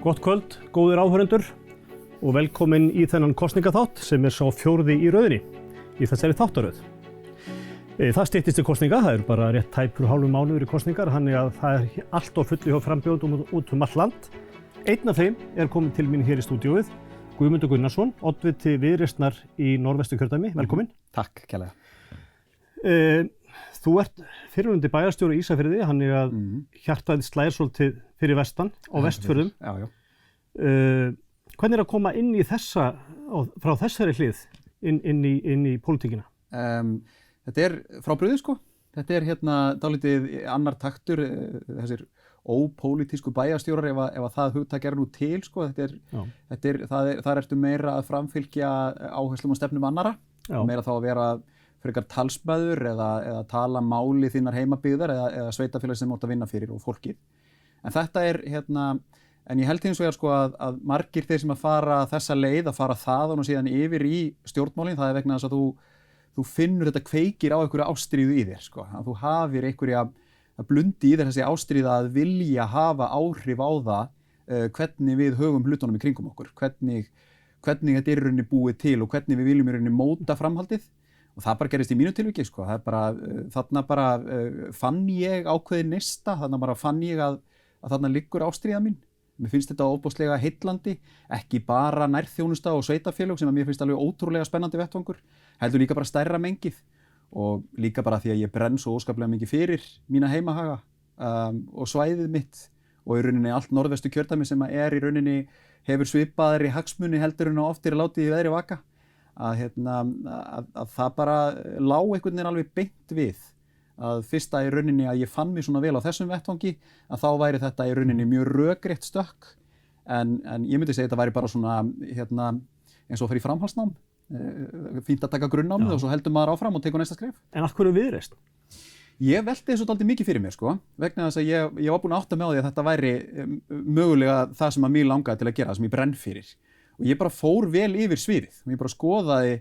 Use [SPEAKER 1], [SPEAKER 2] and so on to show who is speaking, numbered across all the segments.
[SPEAKER 1] Gott kvöld, góðir áhörendur og velkomin í þennan kosningaþátt sem sá fjórði í röðinni í þessari þáttaröð. Það styttist til kosninga, það bara rétt tæpur hálfur mánuður í kosningar, þannig að það allt á fullu hjá frambjóðendum út allt land. Einn af þeim komin til mín hér í stúdíóið, Guðmundur Gunnarsson, oddviti Viðreisnar í Norðvesturkjördæmi. Velkomin.
[SPEAKER 2] Takk, kærlega.
[SPEAKER 1] Þú ert fyrrverandi bæjarstjóri í Ísafirði, þannig að hjartað slær svolítið fyrir vestan á Vestfjörðum.
[SPEAKER 2] Já.
[SPEAKER 1] Hvernig að koma inn í frá þessari hlið inn í pólitíkina?
[SPEAKER 2] Þetta frá brugðið sko. Þetta dálítið annar taktur, þessir ópólitísku bæjarstjórar ef það hugtak nú til sko. Þar ertu meira að framfylgja áherslum og stefnum annarra, meira þá að vera frekar talsmaður eða tala máli þinnar heimabyggðar eða sveitafélag sem átt að vinna fyrir og fólkið. En þetta en ég held hins vegar sko að margir þeir sem að fara þessa leið, að fara þaðan og síðan yfir í stjórnmálin, það vegna þess að þú finnur þetta kveikir á einhverju ástríðu í þér sko, að þú hafir einhverja að blundi í þér þessi ástríða að vilja hafa áhrif á það hvernig við höfum hlutunum í kringum okkur, hvernig þetta í rauninni búið til og hvernig við viljum í rauninni móta framhaldið. Og það bara gerist í mínu tilviki sko, þarna fann ég ákveðið neista, þarna fann ég að þarna liggur ástríða mín. Mér finnst þetta ofboðslega heillandi, ekki bara nærþjónusta og sveitafélög sem að mér finnst alveg ótrúlega spennandi vettvangur, heldur líka bara stærra mengið og líka bara því að ég brenn svo óskaplega mikið fyrir mína heimahaga og svæðið mitt og í rauninni allt Norðvesturkjördæmi sem í rauninni hefur svipaðri hagsmuni heldur en oftir látið í veðri vaka. Að það bara lá einhvern veginn alveg beint við að fyrsta í rauninni að ég fann mig svona vel á þessum vettvangi að þá væri þetta í rauninni mjög rökrétt stökk en ég myndi segja þetta væri bara svona eins og fyrir framhaldsnám fínt að taka grunnnámið og svo heldur maður áfram og tekur næsta skref.
[SPEAKER 1] En af hverju Viðreisn?
[SPEAKER 2] Ég velti þessu dálítið mikið fyrir mér sko, vegna þess að ég var búinn að átta mig á því að þetta væri mögulega það sem að mig langaði til að gera, það sem ég brenn fyrir. Og ég bara fór vel yfir sviðið og ég bara skoðaði,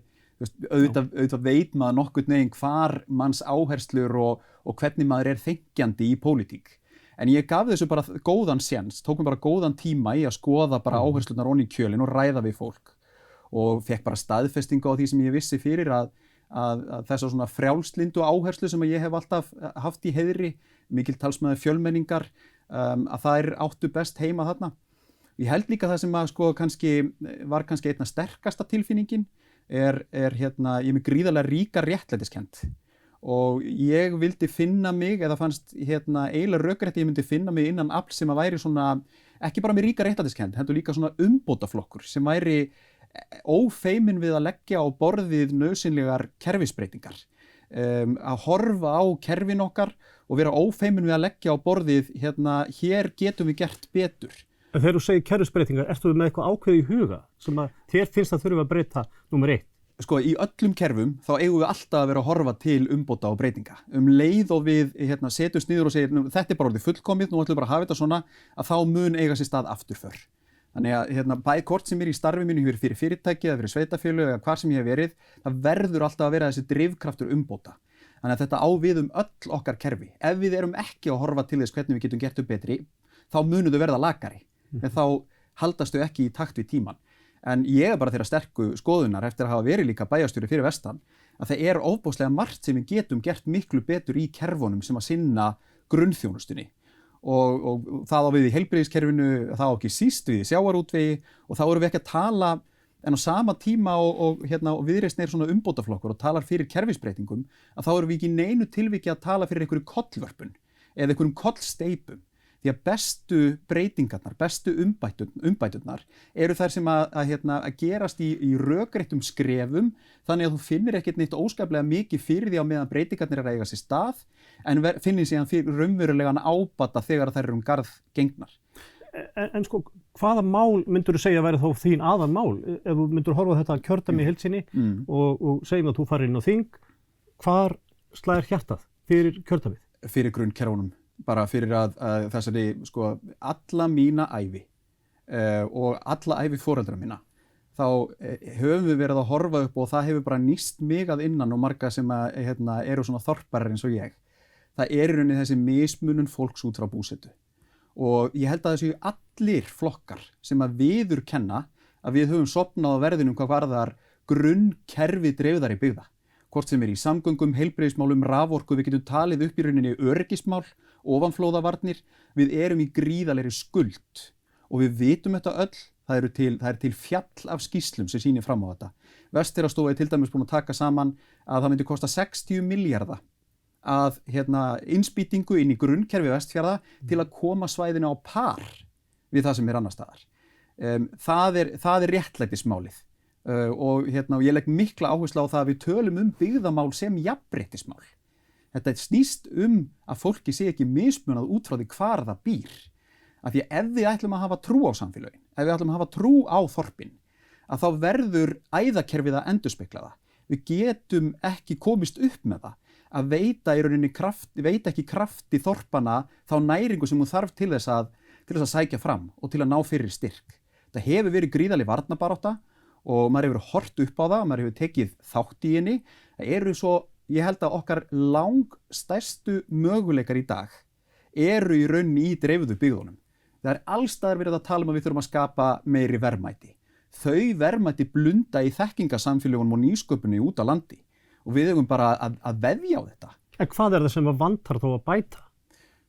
[SPEAKER 2] auðvitað veit maður nokkurn veginn hvar manns áherslur og hvernig maður þenkjandi í pólitík. En ég gaf þessu bara góðan séns, tók mér bara góðan tíma í að skoða bara áherslunar onni í kjölinn og ræða við fólk. Og fekk bara staðfestingu á því sem ég vissi fyrir að þessa svona frjálslindu áherslu sem ég hef alltaf haft í heiðri, mikil talsmaður fjölmenningar, að þær áttu best heima þarna. Ég held líka það sem að sko var kannski einna sterkasta tilfinningin ég með gríðarlega ríka réttlætiskennd og ég vildi finna mig eða fannst eiginlega rökrétt ég myndi finna mig innan afl sem að væri svona ekki bara með ríka réttlætiskennd, heldur líka svona umbótaflokkur sem væri ófeimin við að leggja á borðið nauðsynlegar kerfisbreytingar, að horfa á kerfin okkar og vera ófeimin við að leggja á borðið hér getum við gert betur.
[SPEAKER 1] En þegar þú segir kerfisbreytingar, ertu með eitthvað ákveðið í huga sem að þér finnst að þurfa að breyta númer 1?
[SPEAKER 2] Sko, í öllum kerfum þá eigum við alltaf að vera að horfa til umbóta og breytinga. Leið og við setjumst niður og segir þetta bara orðið fullkomið, nú ætlum við bara að hafa þetta svona að þá mun eiga sér stað afturför. Þannig að bæði hvort sem í starfi mínu fyrir fyrirtæki eða fyrir sveitafélög eða hvar sem ég hef verið, það verður alltaf að vera þessi drifkraftur umbóta. Þannig að þetta á við öll okkar kerfi. Ef við erum ekki að horfa til þess hvernig við getum gert betri, þá munum þau verða lakari. En þá haldast þau ekki í takt við tíman. En ég bara þeirra sterku skoðunar eftir að hafa verið líka bæjarstjóri fyrir vestan að það ofboðslega margt sem við getum gert miklu betur í kerfunum sem að sinna grunnþjónustunni. Og það á við í heilbrigðiskerfinu, það á ekki síst við í sjávarútvegi og þá erum við ekki að tala en á sama tíma og Viðreisn svona umbótaflokkur og talar fyrir kerfisbreytingum að þá erum við ekki í neinu tilviki að tala fyrir einhverju kollvörpun eða einhverjum kollsteypum. Því að bestu breytingarnar, bestu umbæturnar eru þær sem að gerast í rökréttum skrefum þannig að þú finnir ekkert neitt óskaplega mikið fyrir því á meðan breytingarnir að eiga sér stað en finnir síðan fyrir raunverulegan ábata þegar þær eru garð gengnar.
[SPEAKER 1] En sko, hvaða mál myndur þú segja að væri þá þín aðalmál? Ef þú myndur horfa á þetta kjördæmi í heild sinni og segjum að þú farir inn á þing, hvar slær hjartað fyrir kjördæmið?
[SPEAKER 2] Fyrir grunnkerfunum. Bara fyrir að þessari sko alla mína ævi og alla ævi foreldra mína þá höfum við verið að horfa upp og það hefur bara nýst mig að innan og marga sem eru svona þorparar eins og ég. Það í rauninni þessi mismunun fólks út frá búsetu og ég held að það séu allir flokkar sem að viðurkenna að við höfum sofnað á verðinum hvað varðar grunnkerfi dreifðari byggða. Hvort sem í samgöngum, heilbrigðismálum, raforku, við getum talið upp í rauninni öryggismál, ofanflóðavarnir, við erum í gríðalegri skuld og við vitum þetta öll, það er til fjall af skýrslum sem sýnir fram á þetta. Vestfjarðastofa er til dæmis búin að taka saman að það myndi kosta 60 milljarða að innspýtingu inn í grunnkerfi Vestfjarða til að koma svæðinu á par við það sem annars staðar. Það er réttlætismálið. Og ég legg mikla áherslu á það að við tölum byggðamál sem jafnréttismál. Þetta snýst að fólki sé ekki mismunað út frá því hvar það býr. Af því að ef við ætlum að hafa trú á samfélögin, ef við ætlum að hafa trú á þorpin, að þá verður æðakerfið að endurspegla það. Við getum ekki komist upp með það að veita í rauninni veita ekki krafti þorpana þá næringu sem hún þarf til þess að sækja fram og til að ná fyrir styrk. Það hefur verið gríðarleg varnarbarátta og maður hefur hort upp á það, maður hefur tekið þátt í henni. Það eru svo, ég held að okkar langstærstu möguleikar í dag eru í rauninni í dreifðu byggðunum. Það er allstaðar verið að tala að við þurfum að skapa meiri verðmæti. Þau verðmæti blunda í þekkingasamfélagunum og nýsköpunni út á landi og við eigum bara að veðja á þetta.
[SPEAKER 1] En hvað er það sem vantar þó að bæta?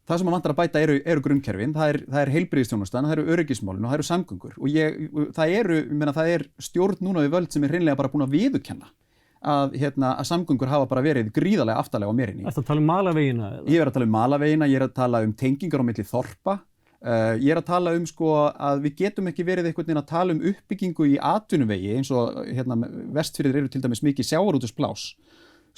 [SPEAKER 2] Það sem vantar að bæta eru grunnkerfin, það er heilbrigðisþjónustan, það eru öryggismálin og það eru samgöngur og það er stjórn núna við völd sem er hreinlega bara búin að viðurkenna að samgöngur hafa bara verið gríðarlega aftarlega á merinni.
[SPEAKER 1] Ertu að tala malavegina?
[SPEAKER 2] Ég er að tala malavegina, ég er að tala tengingar á milli þorpa, ég er að tala að við getum ekki verið einhvern veginn að tala uppbyggingu í atvinnuvegi eins og Vestfirðir eru til dæmis mikið sjávarútvegsplás.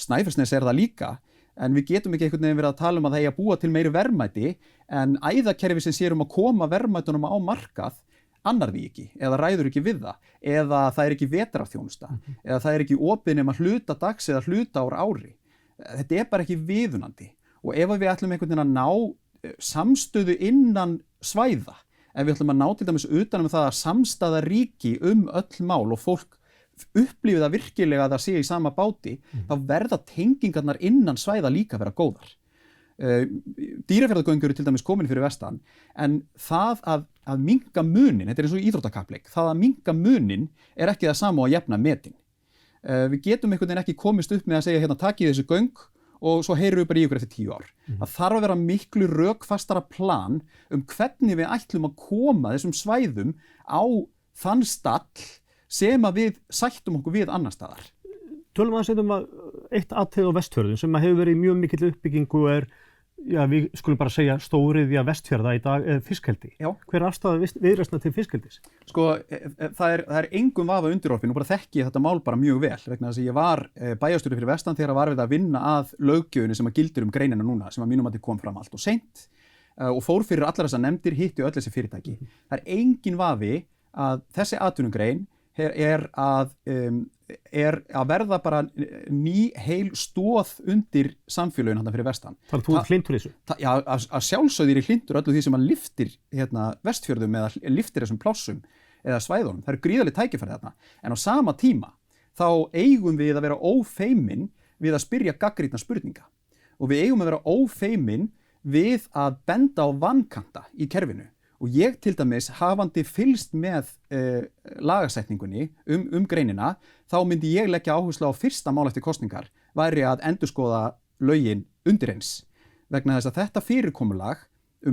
[SPEAKER 2] Snæfellsnes er það líka. En við getum ekki einhvern veginn verið að tala að það eigi að búa til meiri verðmæti en æðakerfi sem sér að koma verðmætunum á markað annar því ekki eða ræður ekki við það eða það er ekki vetrarþjónusta eða það er ekki opið nema hluta dags eða hluta ári. Þetta er bara ekki viðunandi og ef við ætlum einhvern veginn að ná samstöðu innan svæða, ef við ætlum að ná til dæmis utan það að samstaða ríki öll mál og fólk upplifið það virkilega að það sé í sama báti, þá verða tengingarnar innan svæða líka vera góðar. Dýrafjarðargöng eru til dæmis komin fyrir vestan, en það að minnka munin, þetta er eins og íþróttakappleik, það að minnka munin er ekki það sama og að jafna metin. Við getum einhvern veginn ekki komist upp með að segja takið þessi göng og svo heyrum við bara í ykkur eftir 10 ár. Það þarf að vera miklu rökfastara plan hvernig við ætlum að koma þessum svæðum á þann stall sem að við sættum okkur við annar staðar.
[SPEAKER 1] Tölum að eitt atriði á Vestfjörðum sem hefur verið mjög mikill uppbyggingu við skulum bara segja stóriðja Vestfjarða í dag fiskeldi.
[SPEAKER 2] Já.
[SPEAKER 1] Hver er afstaða Viðreisnar til fiskeldis?
[SPEAKER 2] Það er engum vafa undirorpin og bara þekki ég þetta mál bara mjög vel vegna þess að ég var bæjarstjóri fyrir vestan þegar var við að vinna að löggjöfinni sem að gildir greinina núna sem að mínum að kom fram allt og seint og fór fyrir allar þessar nefndir hitti öll þessi fyrirtæki. Það er engin vafi að þessi atvinnugrein er að verða bara ný heil stoð undir samfélögin þarna fyrir vestan.
[SPEAKER 1] Þannig að þú ert hlynntur þessu?
[SPEAKER 2] Já, að sjálfsögðu er hlynntur öllu því sem að lyftir Vestfjörðum eða lyftir þessum plássum eða svæðunum. Það eru gríðarleg tækifæri þarna. En á sama tíma þá eigum við að vera ófeimin við að spyrja gagnrýnna spurninga. Og við eigum að vera ófeimin við að benda á vankanta í kerfinu. Og ég til dæmis hafandi fylgst með lagasetningunni greinina, þá myndi ég leggja áherslu á fyrsta mál eftir kosningar væri að endurskoða lögin undireins. Vegna þess að þetta fyrirkomulag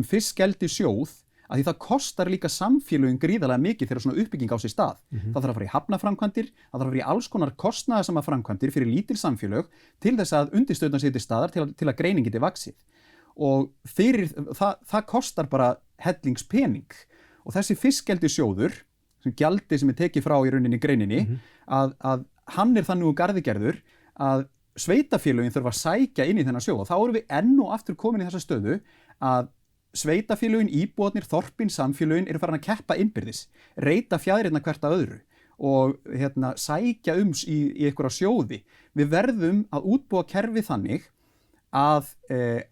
[SPEAKER 2] fiskeldi sjóð, að því það kostar líka samfélögin gríðarlega mikið þegar svona uppbygging á sér stað. Það þarf að fara í hafnaframkvæmdir, það þarf að fara í alls konar kostnaðarsama framkvæmdir fyrir lítil samfélög til þess að undirstöðuna sé til staðar til að greinin geti vaxið. Og fyrir það kostar bara hellingspening og þessi fiskeldi sjóður sem gjaldi sem tekið frá í rauninni greininni að hann er þannig garðigerður að sveitafélögin þurfa að sækja inn í þennan sjóð og þá erum við enn og aftur komin í þessa stöðu að sveitafélögin, íbúarnir, þorpin, samfélögin eru farin að keppa innbyrðis, reyta fjæðrirna hvert að öðru og sækja í einhverja sjóði. Við verðum að útbúa kerfi þannig að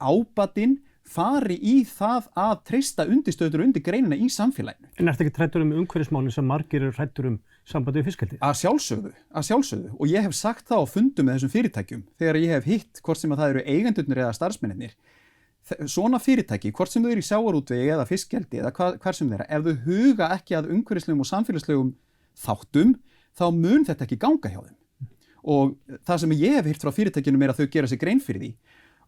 [SPEAKER 2] ábatinn fari í það að treysta undirstöður undir greinina í samfélaginu.
[SPEAKER 1] En ertu ekki hræddur umhverfismálin sem margir eru hræddur sambandi við fiskeldi? Að
[SPEAKER 2] sjálfsögðu. Og ég hef sagt það á fundum með þessum fyrirtækjum þegar ég hef hitt hvort sem að það eru eigendurnir eða starfsmennirnir. svona fyrirtæki, hvort sem þau eru í sjávarútvegi eða fiskeldi eða hver sem þeirra, ef þau huga ekki að umhverfislegum og samfélagslegum þáttum, þá mun þetta ekki ganga hjá þeim. Og það sem ég hef heyrt frá fyrirtækjunum að þau gera sig grein fyrir því,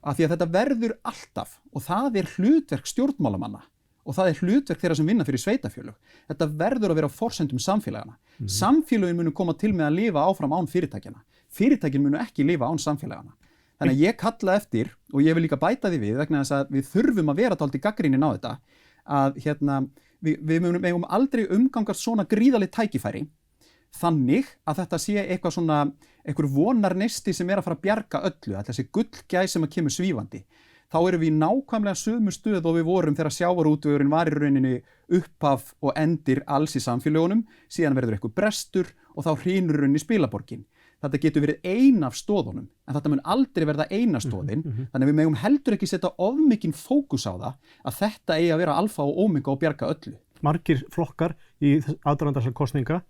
[SPEAKER 2] að því að þetta verður alltaf, og það hlutverk stjórnmálamanna, og það hlutverk þeirra sem vinna fyrir sveitafélög. Þetta verður að vera á forsendum samfélagana. Samfélögin munu koma til með að lifa áfram án fyrirtækjana. Fyrirtækin munu ekki lifa án samfélagana. Þannig að ég kalla eftir, og ég vil líka bæta því við, vegna þess að við þurfum að vera dálítið gagnrýnin á þetta, að við megum aldrei umgangast svona gríðarleg tækifæri, þannig að þetta sé eitthvað svona, einhver vonarneisti sem að fara að bjarga öllu, að þessi gullgæs sem að kemur svífandi. Þá erum við í nákvæmlega sömu stöð og við vorum þegar sjávarútvegurinn var í rauninni upphaf og endir alls í samfélögunum, síðan verður eitthvað brestur og þá hrynur rauninni spilaborgin. Þetta getur verið ein af stoðunum, en þetta mun aldrei verða eina stoðin, þannig að við megum heldur ekki setja of mikinn fókus á það að þetta eigi að vera alfa og ómega og bjarga öllu.
[SPEAKER 1] Margir flokkar í aðdraganda þessara kosninga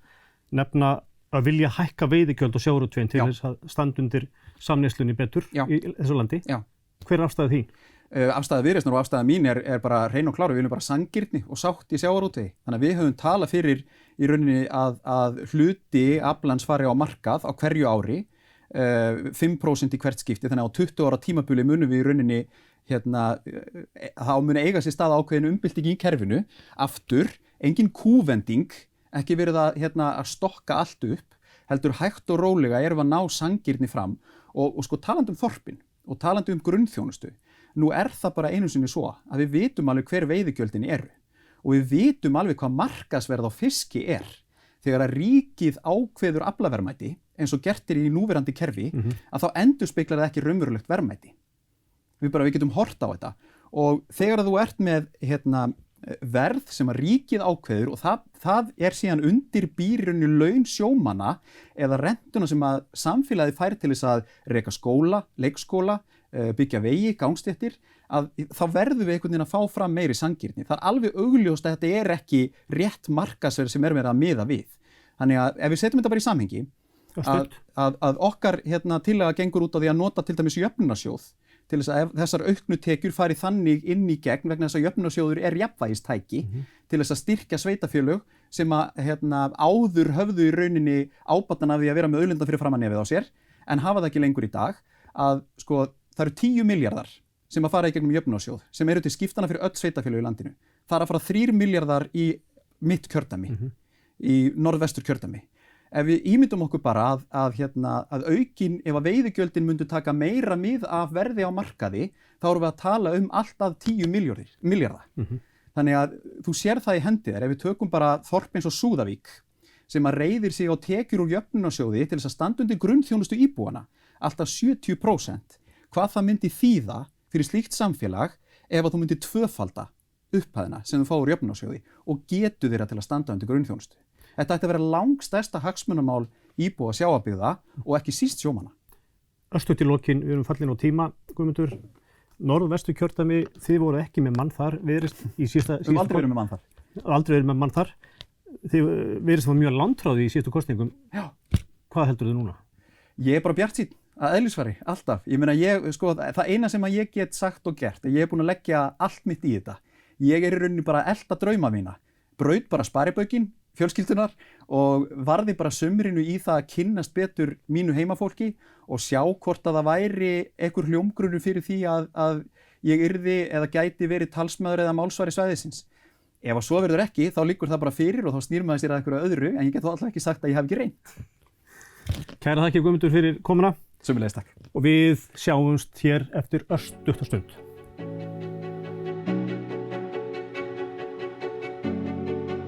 [SPEAKER 1] nefna að vilja hækka veiðigjöld og sjávarútveginn til þess að standa undir samneyslunni betur í þessu landi.
[SPEAKER 2] Já.
[SPEAKER 1] Hver er afstæða þín?
[SPEAKER 2] Afstæða Viðreisnar og afstæða mín er bara hrein og klár, við viljum bara sanngirni og sátt í sjávarútvegi. Þannig að við höfum talað fyrir í rauninni að hluti aflans fari á markað á hverju ári, 5% í hvert skipti, þannig að á 20 ára tímabili munum við í rauninni þá muni eiga sér stað ákveðin umbylting í kerfinu, aftur, engin kúvending, ekki verið að stokka allt upp, heldur hægt og rólega erum við að ná sanngirni fram og sko talandi þorpin og talandi grunnþjónustu. Nú það bara einu sinni svo að við vitum alveg hver veiðigjöldin eru og við vitum alveg hvað markaðsverð á fiski þegar að ríkið ákveður aflaverðmæti eins og gert í núverandi kerfi að þá endurspeglar það ekki raunverulegt verðmæti. Við getum hort á þetta og þegar þú ert með verð sem að ríkið ákveður og það síðan undir býrunni laun sjómanna eða rentuna sem að samfélagið fær til þess að reka skóla, leikskóla, byggja vegi, gangstéttir, þá verðum við einhvern veginn að fá fram meiri sanngirni. Það alveg augljóst að þetta ekki rétt markaðsverð sem verið að miða við. Þannig að ef við setjum þetta bara í samhengi, að okkar tillaga gengur út á því að nota til dæmis jöfnunarsjóð til þess að þessar auknu tekjur fari þannig inn í gegn vegna þess að jöfnunarsjóður jafnvægistæki til þess að styrkja sveitafélög sem að áður höfðu í rauninni ábatan af því að vera með auðlinda fyrir framan nefið á sér en hafa það ekki lengur í dag að sko það eru 10 milljarðar sem að fara í gegnum jöfnunarsjóð sem eru til skiptana fyrir öll sveitafélög í landinu. Það að fara 3 milljarðar í mitt kjördæmi, í norðvestur kjördæmi. Ef við ímyndum okkur bara að aukin, ef að veiðigjöldin myndu taka meira mið af verði á markaði, þá erum við að tala allt að 10 milljarða. Þannig að þú sér það í hendi þér, ef við tökum bara þorp eins og Súðavík, sem að reiðir sig á tekjur úr jöfnunarsjóði til þess að standa undir grunnþjónustu íbúana, alltaf 70%, hvað það myndi þýða fyrir slíkt samfélag ef að þú myndi tvöfalda upphæðina sem þú fá úr jöfnunarsjóði og getu þeirra til að standa undir grunnþjónustu. Þetta ætti að vera langstærsta hagsmunamál íbúa sjávarbyggða og ekki síst sjómanna.
[SPEAKER 1] Örstutt í lokin, við erum fallin á tíma, Guðmundur. Norðvestu kjördæmi, þið voru ekki með mann þar, Viðreisn í síðasta...
[SPEAKER 2] Við höfum aldrei verið með mann þar.
[SPEAKER 1] Aldrei verið með mann þar. Þið Viðreisn var mjög landráði í síðustu kosningum. Já. Hvað heldur þið núna? Ég
[SPEAKER 2] bara bjartsýnn að eðlisfari, alltaf. Ég meina, það eina sem að ég get sagt og gert, ég búin að leggja allt mitt í þetta. Ég í rauninni bara að elta drauma mína. Braut bara sparibaukinn, fjölskyldunar og varði bara sumrinu í það að kynnast betur mínu heimafólki og sjá hvort að það væri einhver hljómgrunur fyrir því að ég yrði eða gæti verið talsmaður eða málsvari svæðisins. Ef að svo verður ekki, þá liggur það bara fyrir og þá snýr maður sér að einhverju öðru, en ég get þó alltaf ekki sagt að ég hef ekki reynt.
[SPEAKER 1] Kæra þakkir Guðmundur fyrir komuna.
[SPEAKER 2] Sömuleiðis takk.
[SPEAKER 1] Og við sjáumst hér eftir örstutta stund.